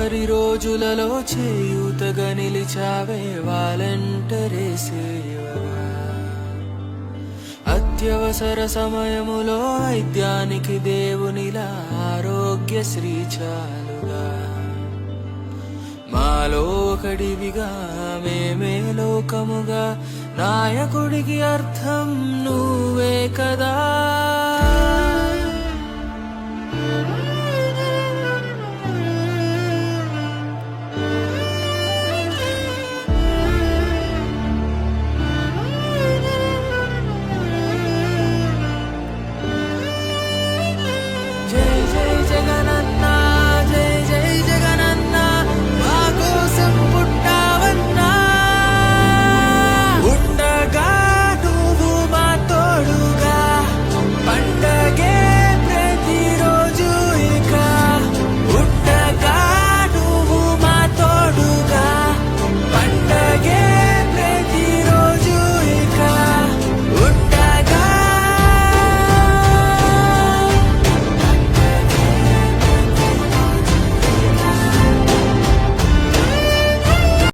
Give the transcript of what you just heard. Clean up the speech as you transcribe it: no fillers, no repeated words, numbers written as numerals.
ఆఖరి రోజులలో చేయూతగా నిలిచావే వాలంటరీ సేవగా. అత్యవసర సమయములో వైద్యానికి దేవునిలా ఆరోగ్యశ్రీ చాలుగా. మాలో ఒకడివిగా మేమే లోకముగా నాయకుడికి అర్థం నువ్వే కదా.